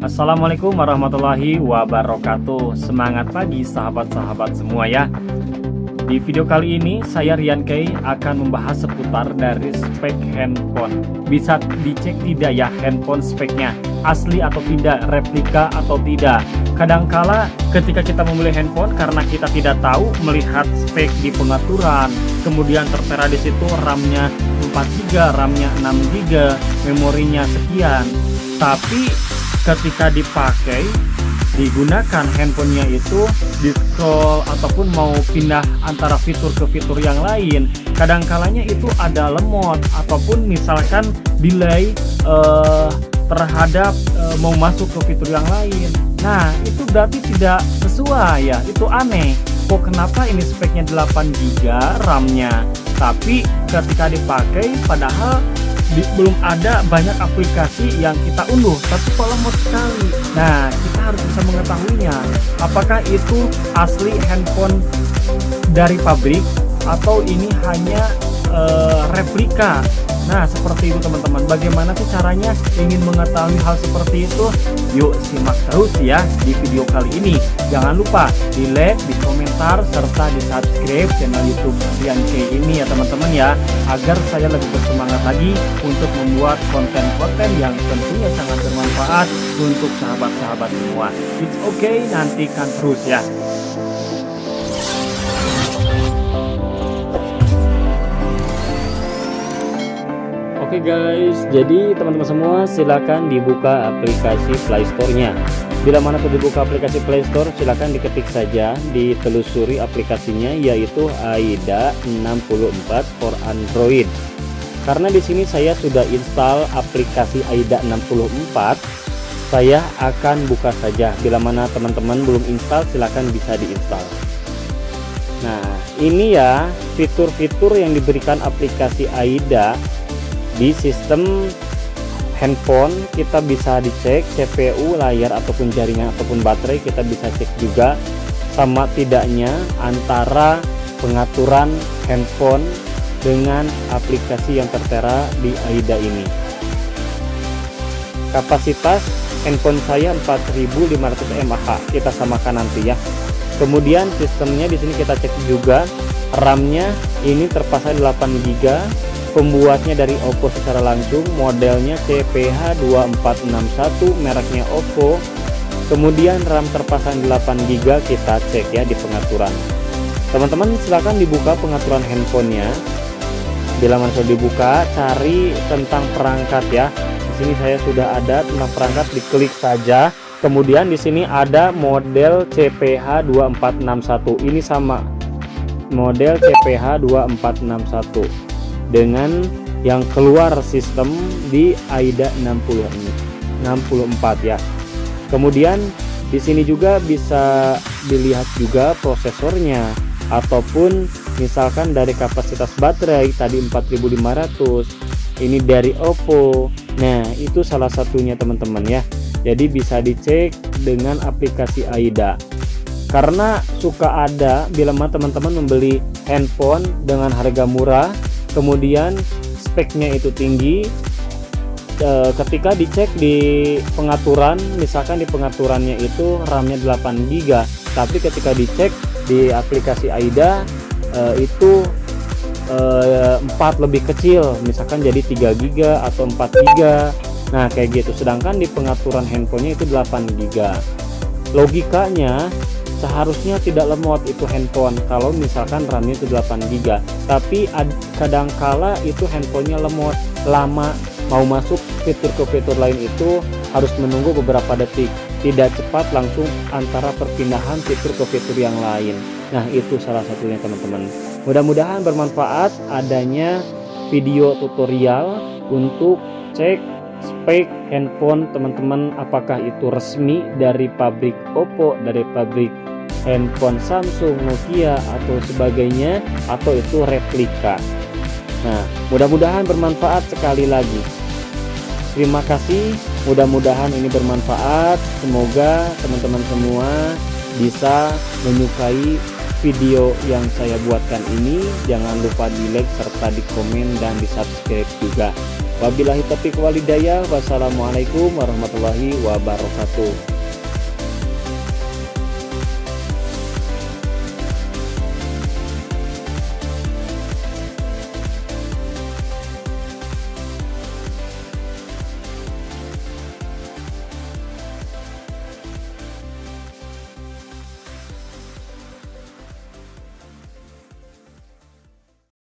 Assalamualaikum warahmatullahi wabarakatuh. Semangat pagi sahabat-sahabat semua ya. Di video kali ini saya Rian Kay akan membahas seputar dari spek handphone. Bisa dicek tidak ya handphone speknya, asli atau tidak, replika atau tidak. Kadangkala ketika kita membeli handphone karena kita tidak tahu melihat spek di pengaturan, kemudian tertera di situ RAM-nya 4GB, RAM-nya 6GB, memorinya sekian. Tapi ketika dipakai, digunakan handphonenya itu di scroll ataupun mau pindah antara fitur ke fitur yang lain, kadangkalanya itu ada lemot ataupun misalkan delay terhadap mau masuk ke fitur yang lain. Nah itu berarti tidak sesuai ya, itu aneh. Kok kenapa ini speknya 8GB RAM-nya, tapi ketika dipakai padahal belum ada banyak aplikasi yang kita unduh, tapi kok lemot sekali. Nah, kita harus bisa mengetahuinya. Apakah itu asli handphone dari pabrik atau ini hanya replika? Nah, seperti itu teman-teman. Bagaimana sih caranya? Ingin mengetahui hal seperti itu? Yuk simak terus ya di video kali ini. Jangan lupa di like, di komentar, serta di subscribe channel YouTube Rian Kay ini ya teman-teman ya, agar saya lebih bersemangat lagi untuk membuat konten-konten yang tentunya sangat bermanfaat untuk sahabat-sahabat semua. It's okay, nantikan terus ya. Oke guys, jadi teman-teman semua silakan dibuka aplikasi Play Store-nya. Bila mana sudah dibuka aplikasi Play Store, silakan diketik saja, ditelusuri aplikasinya, yaitu AIDA 64 for Android. Karena di sini saya sudah install aplikasi AIDA 64, saya akan buka saja. Bila mana teman-teman belum install, silakan bisa diinstal. Nah, ini ya fitur-fitur yang diberikan aplikasi AIDA. Di sistem handphone kita bisa dicek CPU, layar ataupun jaringan ataupun baterai, kita bisa cek juga sama tidaknya antara pengaturan handphone dengan aplikasi yang tertera di AIDA ini. Kapasitas handphone saya 4500 mAh, kita samakan nanti ya. Kemudian sistemnya di sini kita cek juga, RAM-nya ini terpasang 8GB. Pembuatnya dari Oppo secara langsung, modelnya CPH2461, mereknya Oppo. Kemudian RAM terpasang 8GB, kita cek ya di pengaturan. Teman-teman silahkan dibuka pengaturan handphonenya. Bila mana sudah dibuka, cari tentang perangkat ya. Di sini saya sudah ada tentang perangkat, diklik saja. Kemudian di sini ada model CPH2461. Ini sama model CPH2461 dengan yang keluar sistem di AIDA 64 ya. Kemudian di sini juga bisa dilihat juga prosesornya ataupun misalkan dari kapasitas baterai tadi 4500, ini dari Oppo. Nah, itu salah satunya teman-teman ya. Jadi bisa dicek dengan aplikasi AIDA. Karena suka ada bila mana teman-teman membeli handphone dengan harga murah, kemudian speknya itu tinggi, ketika dicek di pengaturan, misalkan di pengaturannya itu RAM-nya 8GB, tapi ketika dicek di aplikasi AIDA itu 4 lebih kecil, misalkan jadi 3GB atau 4GB. Nah kayak gitu, sedangkan di pengaturan handphonenya itu 8GB. Logikanya seharusnya tidak lemot itu handphone kalau misalkan RAM-nya itu 8GB, tapi kadangkala itu handphonenya lemot, lama mau masuk fitur ke fitur lain itu harus menunggu beberapa detik, tidak cepat langsung antara perpindahan fitur ke fitur yang lain. Nah itu salah satunya teman-teman. Mudah-mudahan bermanfaat adanya video tutorial untuk cek spek handphone teman-teman, apakah itu resmi dari pabrik Oppo, dari pabrik handphone Samsung, Nokia atau sebagainya, atau itu replika. Nah mudah-mudahan bermanfaat sekali lagi. Terima kasih, mudah-mudahan ini bermanfaat. Semoga teman-teman semua bisa menyukai video yang saya buatkan ini. Jangan lupa di like serta di komen dan di subscribe juga. Wabillahi taufiq walhidayah. Wassalamualaikum warahmatullahi wabarakatuh.